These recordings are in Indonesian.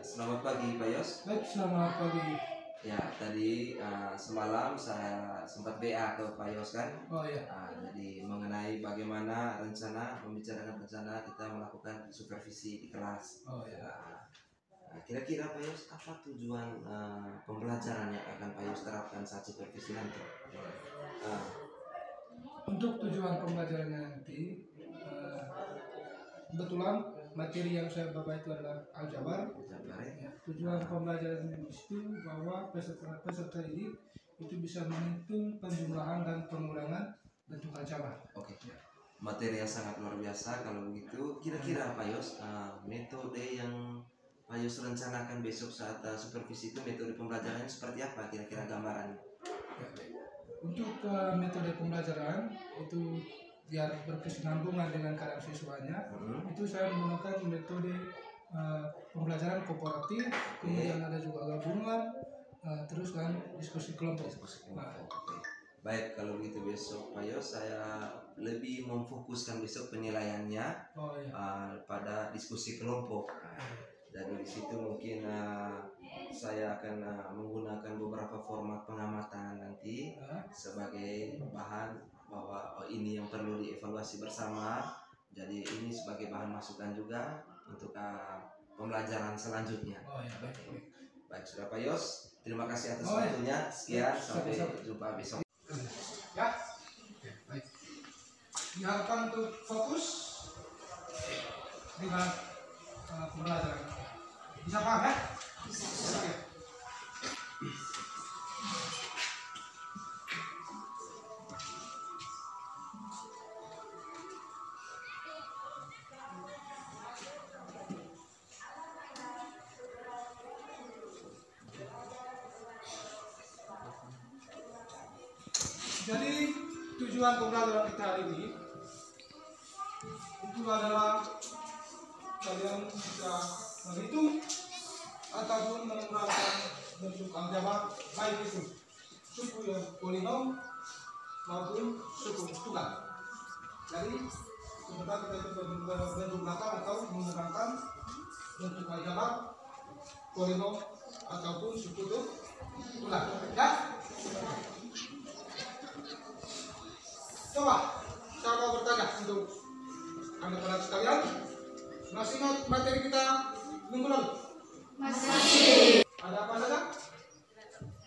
Selamat pagi Pak Yos. Baik, selamat pagi. Ya, tadi semalam saya sempat BA ke Pak Yos kan. Oh ya. Jadi mengenai bagaimana membicarakan rencana kita melakukan supervisi di kelas. Oh ya. Kira-kira Pak Yos, apa tujuan pembelajaran yang akan Pak Yos terapkan saat supervisi nanti? Untuk tujuan pembelajarannya nanti, kebetulan materi yang saya bawa itu adalah aljabar. Ya, tujuan pembelajaran di situ bahwa peserta ini itu bisa menghitung penjumlahan dan pengulangan bentuk aljabar. Oke. Materi yang sangat luar biasa kalau begitu. Kira-kira Pak Yos, metode yang Pak Yos rencanakan besok saat supervisi itu metode pembelajarannya seperti apa? Kira-kira gambarannya? Ya, untuk metode pembelajaran itu biar berkesinambungan dengan keadaan siswanya, itu saya menggunakan metode pembelajaran kooperatif, kemudian ada juga gabungan, terus dan diskusi kelompok. Baik, kalau begitu besok Pak Yos saya lebih memfokuskan besok penilaiannya pada diskusi kelompok. Dan di situ mungkin saya akan menggunakan beberapa format pengamatan nanti sebagai bahan bahwa ini yang perlu dievaluasi bersama. Jadi ini sebagai bahan masukan juga untuk pembelajaran selanjutnya. Baik, sudah Pak Yos, terima kasih atas waktunya. Sekian, sampai jumpa besok. Ya, baik. Diharapkan untuk fokus dengan pembelajaran. Bisa paham ya? Bisa. Ya. Jadi tujuan pembelajaran kita hari ini itu adalah kalian bisa menghitung ataupun mengurangkan bentuk aljabar, baik itu suku yang polinom maupun suku tunggal. Jadi sebentar kita itu menjumlahkan atau mengurangkan bentuk aljabar, polinom ataupun suku tunggal. Ya. Coba saya mau bertanya untuk anak-anak sekalian, masih ingat materi kita minggu lalu? Masih. Ada apa saja?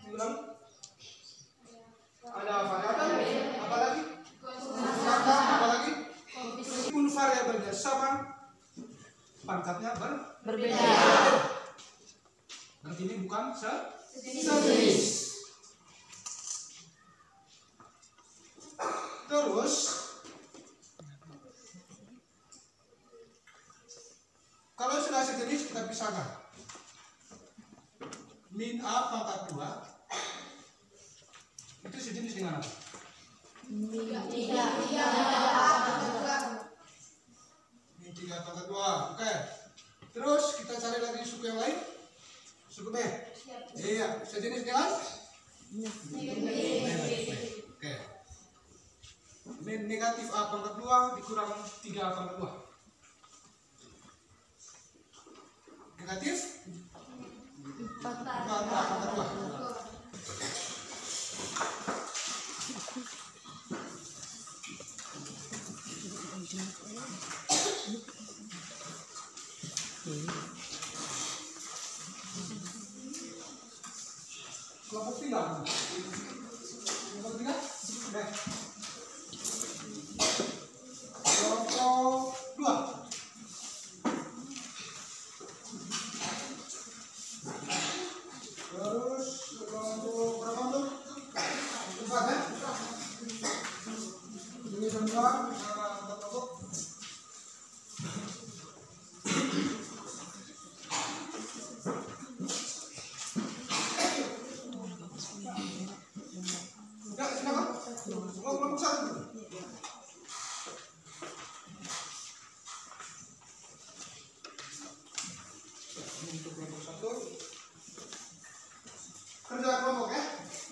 Minggu lalu? Ada variabel, apa lagi? Kata, apa lagi? Pun variabelnya sama, pangkatnya berbeda. Berarti ini bukan sejenis. Terus kalau sudah sejenis kita pisahkan. Min A pangkat 2 itu sejenis dengan apa? Min 3 pangkat 2. Oke. Terus kita cari lagi suku yang lain. Suku B. Iya, sejenis dengan oke. Min negatif A pangkat 2 dikurang 3 pangkat 2. Negatif 4 pangkat 2. Kelompok 3. Kelompok 3? Oke. Kelompok 2. Terus kelompok berapa tuh? 4 ya? Ini semua kelompok. Enggak, silakan. Kelompok 1. Untuk kelompok 1 kerja kelompok ya,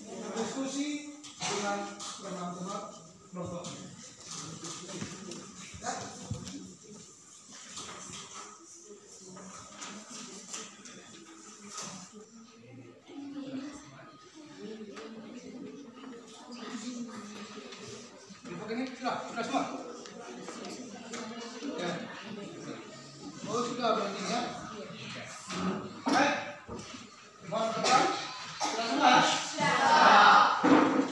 berdiskusi dengan teman-teman kelompok. semua? Ya. Oh sudah berarti ya. Baik. Mohon teman. Sudah semua ya? Sudah.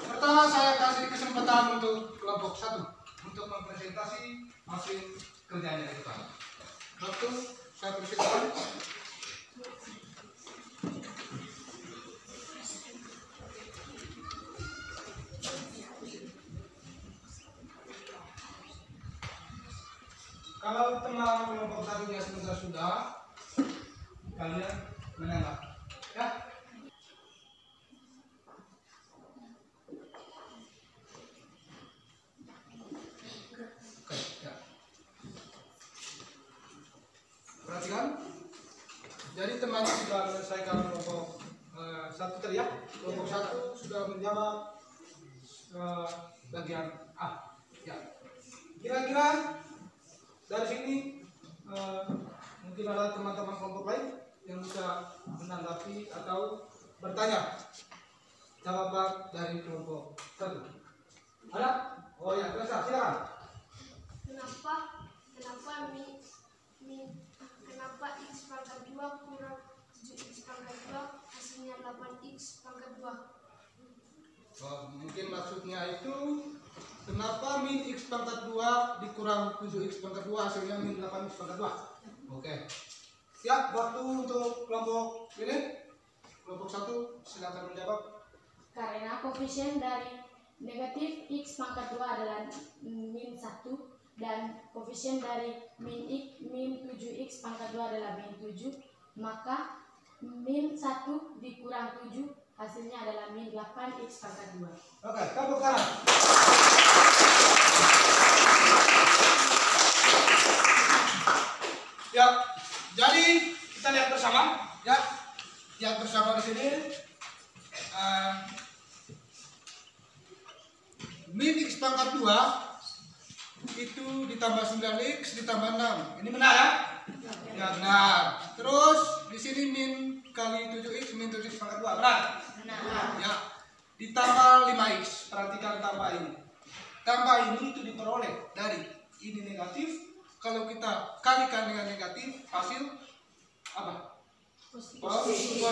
Pertama saya kasih kesempatan untuk kelompok 1 untuk mempresentasi hasil kerjanya kita. Waktu saya persilakan. Kalau teman kelompok 1-nya sebentar sudah, kalian menengah, ya. Oke, ya. Perhatikan. Jadi teman sudah menyelesaikan kelompok 1 tadi ya. Kelompok 1 sudah menjawab bagian A. Ya. Kira-kira dari sini mungkin ada teman-teman kelompok lain yang bisa menanggapi atau bertanya jawaban dari kelompok 1. Ada? Oh ya, silakan. Kenapa x pangkat 2 kurang 7x pangkat 2 hasilnya 8x pangkat 2? Oh, mungkin maksudnya itu kenapa min x pangkat 2 dikurang 7x pangkat 2 hasilnya min 8x pangkat 2. Oke. Siap, waktu untuk kelompok ini. Kelompok 1 silakan menjawab. Karena koefisien dari negatif x pangkat 2 adalah min 1 dan koefisien dari min 7x pangkat 2 adalah min 7, maka min 1 dikurang 7 hasilnya adalah min 8x pangkat 2. Oke, tepuk tangan. Ya, jadi kita lihat bersama, ya. Lihat bersama di sini. Min x pangkat 2 itu ditambah 9x ditambah 6. Ini benar ya? Ya benar. Terus di sini min kali 7x min 7x pangkat 2. Benar? Benar. Ya. Ditambah 5x. Perhatikan tambah ini. Tambah ini itu diperoleh dari ini negatif. Kalau kita kalikan dengan negatif, hasil apa? Positif.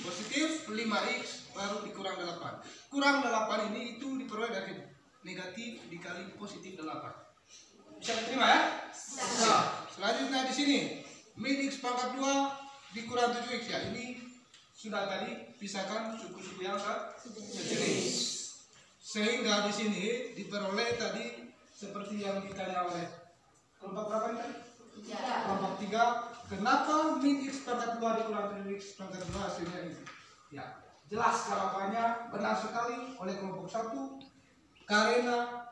Positif 5x baru dikurang 8. Kurang 8 ini itu diperoleh dari negatif dikali positif 8. Bisa diterima ya? Nah, selanjutnya di sini min x pangkat 2 dikurang 7x ya. Ini sudah tadi pisahkan suku-suku yang sejenis. Sehingga di sini diperoleh tadi seperti yang ditanya oleh kelompok berapa ini? Kelompok 3. Kenapa min x pangkat 2 dikurang 7x pangkat 2 hasilnya ini? Ya, jelas jawabannya benar sekali oleh kelompok 1. Karena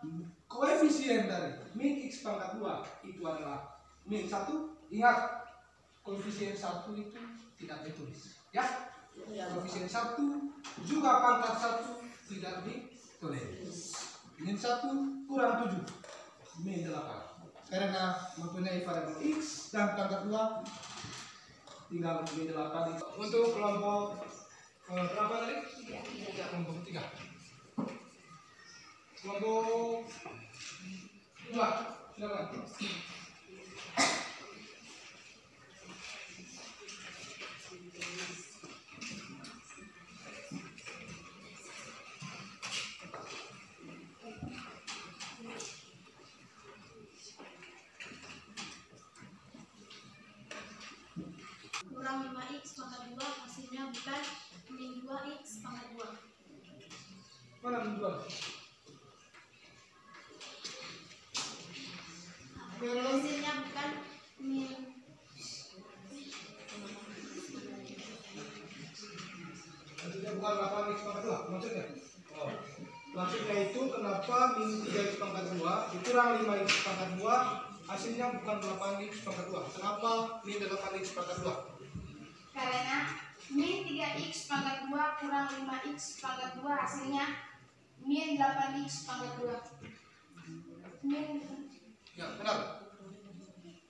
koefisien dari min x pangkat 2 itu adalah min 1. Ingat, koefisien 1 itu tidak ditulis ya. Koefisien 1 juga pangkat 1 tidak ditulis. Min 1 kurang 7 min 8. Karena mempunyai variabel x dan pangkat 2 tinggal min 8. Untuk kelompok berapa tadi? Kelompok 3. Kelompok 2, silakan. Kurang 5x pangkat 2 hasilnya bukan min 2x pangkat 2. Mana min 2? Hasilnya bukan min Maksudnya bukan 8x pangkat 2 maksudnya? Oh. Maksudnya itu kenapa min 3x pangkat 2 dikurang 5x pangkat 2 hasilnya bukan 8x pangkat 2. Kenapa min 8x pangkat 2? karena min 3x pangkat 2 kurang 5x pangkat 2 hasilnya min 8x pangkat 2. Min Ya, benar.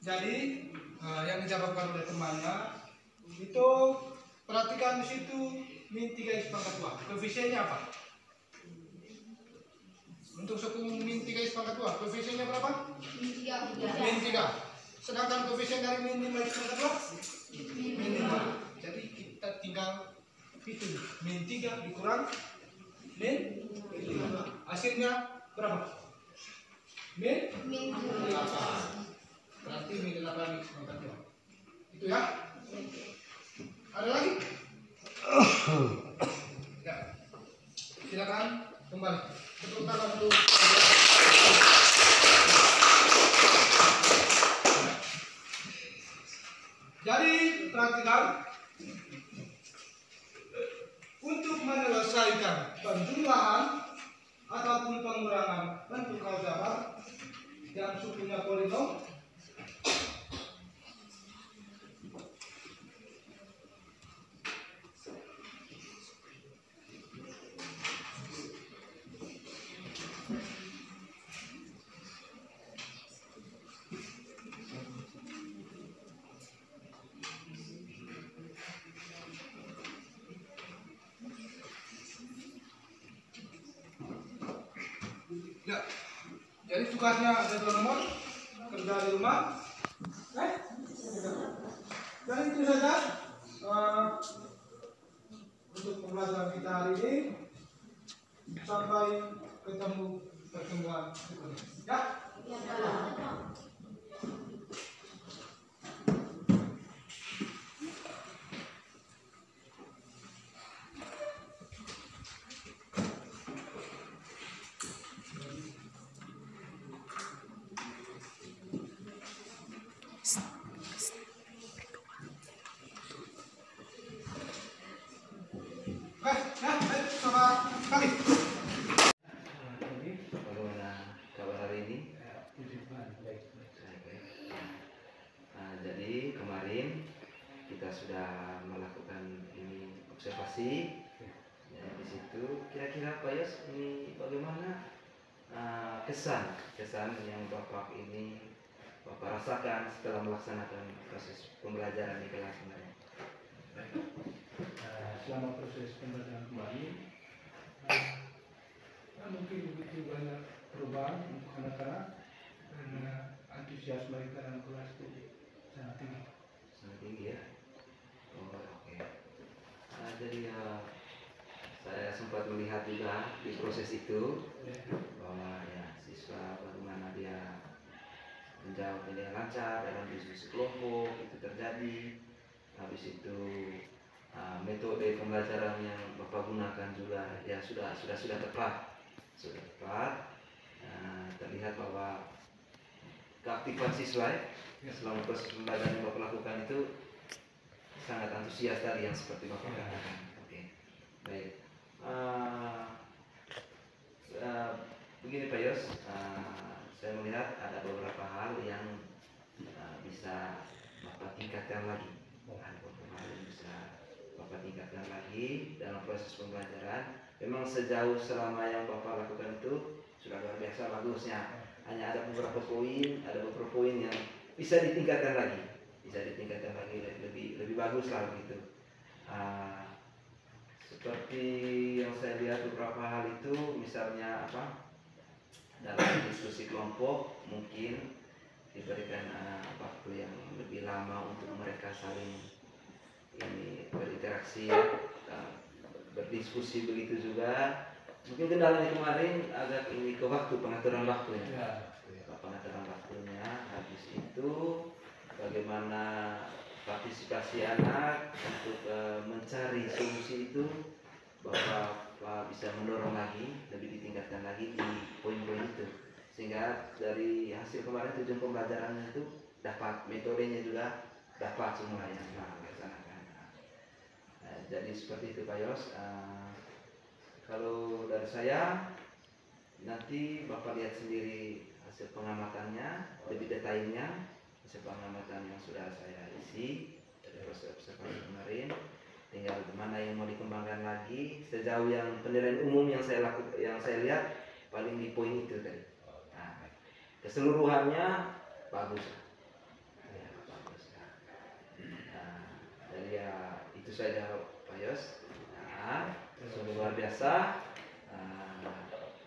Jadi yang dijawabkan oleh temannya itu perhatikan di situ min 3x pangkat 2. Koefisiennya apa? Untuk suku min 3x pangkat 2, koefisiennya berapa? Min 3. Min 3. Sedangkan koefisien dari min 5x pangkat 2? Min 5. Jadi kita tinggal hitung min 3 dikurang min 5. Hasilnya berapa? Min 8. Berarti min 8x pangkat 2. Itu ya? Ada lagi? Ya. Silakan kembali. Tepuk tangan dulu. Jadi perhatikan, untuk menyelesaikan penjumlahan ataupun pengurangan bentuk aljabar yang sukunya polinom, ya, jadi tugasnya ada 2 nomor, kerja di rumah. Dan itu saja untuk pembelajaran kita hari ini. Sampai ketemu pertemuan berikutnya. Ya. Bagaimana kabar hari ini? Jadi kemarin kita sudah melakukan ini observasi. Ya, di situ kira-kira Pak Yos ini bagaimana kesan yang Bapak rasakan setelah melaksanakan proses pembelajaran di kelas kemarin? Selama proses pembelajaran kemarin, mungkin begitu banyak perubahan untuk anak-anak karena antusias mereka dalam kelas itu sangat tinggi. Sangat tinggi ya. Oh, oke. Jadi saya sempat melihat juga di proses itu bahwa ya siswa bagaimana dia menjawab dengan lancar dalam diskusi kelompok itu terjadi. Habis itu metode pembelajaran yang Bapak gunakan juga ya sudah tepat. Terlihat bahwa keaktifan siswa selama proses pembelajaran yang Bapak lakukan itu sangat antusias tadi yang seperti Bapak katakan. Oke, baik. Begini Pak Yos, saya melihat ada beberapa hal yang bisa Bapak tingkatkan lagi. Ada beberapa hal yang bisa Bapak tingkatkan lagi dalam proses pembelajaran. Memang sejauh selama yang Bapak lakukan itu sudah luar biasa bagusnya. Hanya ada beberapa poin yang bisa ditingkatkan lagi, lebih bagus lah begitu. Seperti yang saya lihat beberapa hal itu, misalnya dalam diskusi kelompok mungkin diberikan waktu yang lebih lama untuk mereka saling berinteraksi, berdiskusi begitu juga. Mungkin kendalanya kemarin agak ke pengaturan waktunya. Habis itu bagaimana partisipasi anak untuk mencari solusi itu, Bapak bisa mendorong lagi, lebih ditingkatkan lagi di poin-poin itu, sehingga dari hasil kemarin tujuan pembelajarannya itu dapat, metodenya juga dapat semua yang dilaksanakan. Jadi seperti itu Pak Yos. Kalau dari saya, nanti Bapak lihat sendiri hasil pengamatannya, lebih detailnya, hasil pengamatan yang sudah saya isi dari proses observasi kemarin. Tinggal mana yang mau dikembangkan lagi. Sejauh yang penilaian umum yang saya lihat paling di poin itu tadi. Keseluruhannya bagus. Jadi ya itu saja Pak Yos. Sungguh luar biasa.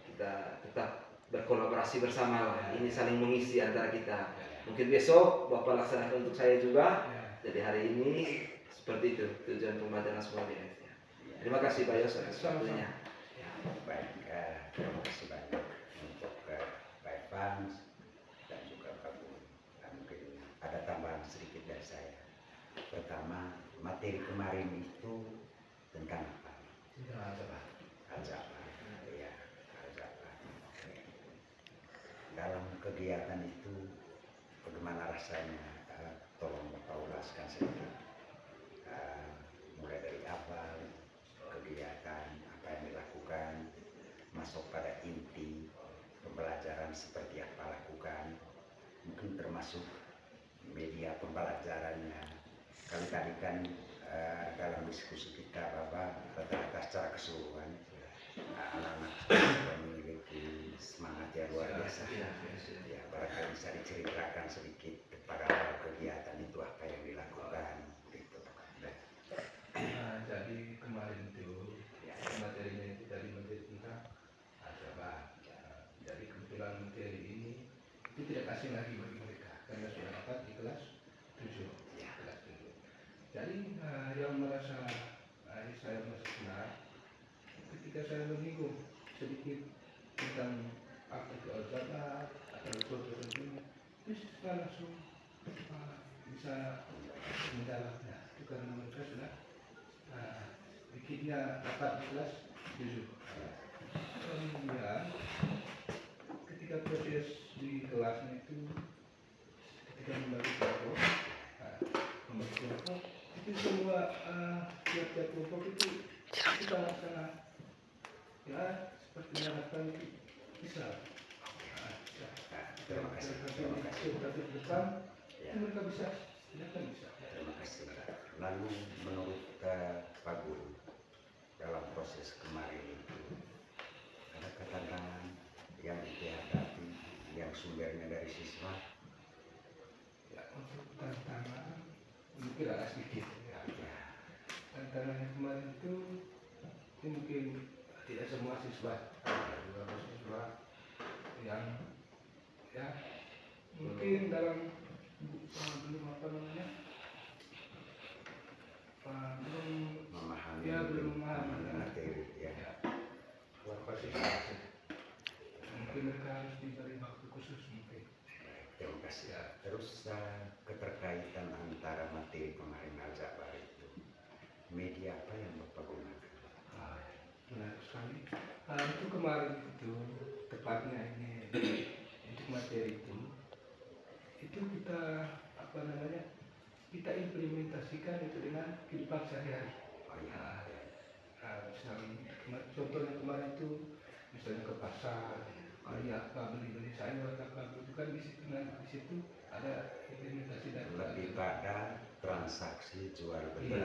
Kita tetap berkolaborasi bersama lah. Ini saling mengisi antara kita. Mungkin besok Bapak laksanakan untuk saya juga. Jadi hari ini seperti itu tujuan pembelajaran semua BF. Terima kasih Pak Yos atas waktunya. Baik, terima kasih banyak untuk Pak Evans dan juga Pak Bu. Mungkin ada tambahan sedikit dari saya. Pertama, materi kemarin itu tentang apa? Al-Zabar. Ya, Al-Zabar. Dalam kegiatan itu bagaimana rasanya? Tolong Bapak ulaskan sedikit. Mulai dari awal kegiatan apa yang dilakukan, masuk pada inti pembelajaran seperti apa lakukan, mungkin termasuk media pembelajarannya. Kali tadi kan dalam diskusi kita bahwa rata-rata secara keseluruhan anak-anak memiliki semangat yang luar biasa. Ya, barangkali bisa diceritakan sedikit pada awal kegiatan itu apa yang dilakukan. Gitu. Jadi kemarin itu materinya itu dari materi tentang Al-Zabar. Jadi kebetulan materi ini itu tidak asing lagi bagi mereka karena sudah dapat di kelas 7. Jadi yang merasa saya merasa senang ketika saya menyinggung sedikit tentang apa itu Al-Zabar atau sesuatu tentunya, terus saya langsung bisa mendalamnya. Itu karena mereka sudah bikinnya dapat di kelas 7. Kemudian ketika proses di kelasnya itu, ketika membagi kelompok itu semua tiap-tiap kelompok itu kita laksana ya seperti harapan itu bisa. Terima kasih. Tapi depan itu mereka bisa, tidak kan bisa. Terima kasih. Lalu menurut Pak Guru dalam proses kemarin itu ada ketantangan yang dihadapi yang sumbernya dari siswa. Ya, untuk tantangan mungkin agak sedikit ya. Tantangan yang kemarin itu mungkin tidak semua siswa, ada beberapa siswa yang ya mungkin dalam belum apa namanya belum Memahami. ya belum memahami materi ya. beberapa siswa mungkin mereka harus diberi waktu khusus mungkin. Terima kasih. Terus keterkaitan antara materi kemarin Al-Zabar itu, media apa yang Bapak gunakan? Benar sekali. Itu kemarin itu tepatnya ini untuk materi itu kita apa namanya kita implementasikan itu dengan kehidupan sehari-hari. Oh ya. Misalnya contohnya kemarin itu misalnya ke pasar, beli sayur apa itu kan di situ ada implementasi dari Lebih pada transaksi jual beli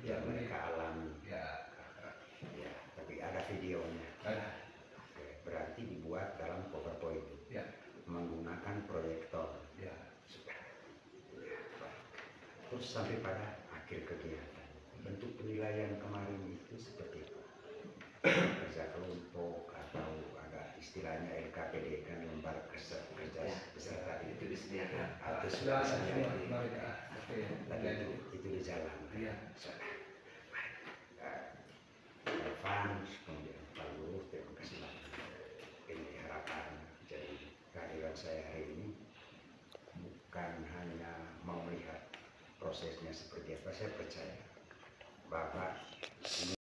yang mereka alami. Ya, tapi ada videonya. Ada. Oke, berarti dibuat dalam PowerPoint. Ya. Menggunakan proyektor. Ya. Sudah. Ya, baik. Terus sampai pada akhir kegiatan, bentuk penilaian kemarin itu seperti apa? Kerja kelompok atau ada istilahnya LKPD kan, lembar kerja peserta itu disediakan atau sudah dan itu di jalan. Iya. Evan, kemudian Pak Guru, terima kasih banyak. Ini harapan jadi kehadiran saya hari ini bukan hanya mau melihat prosesnya seperti apa, saya percaya Bapak ini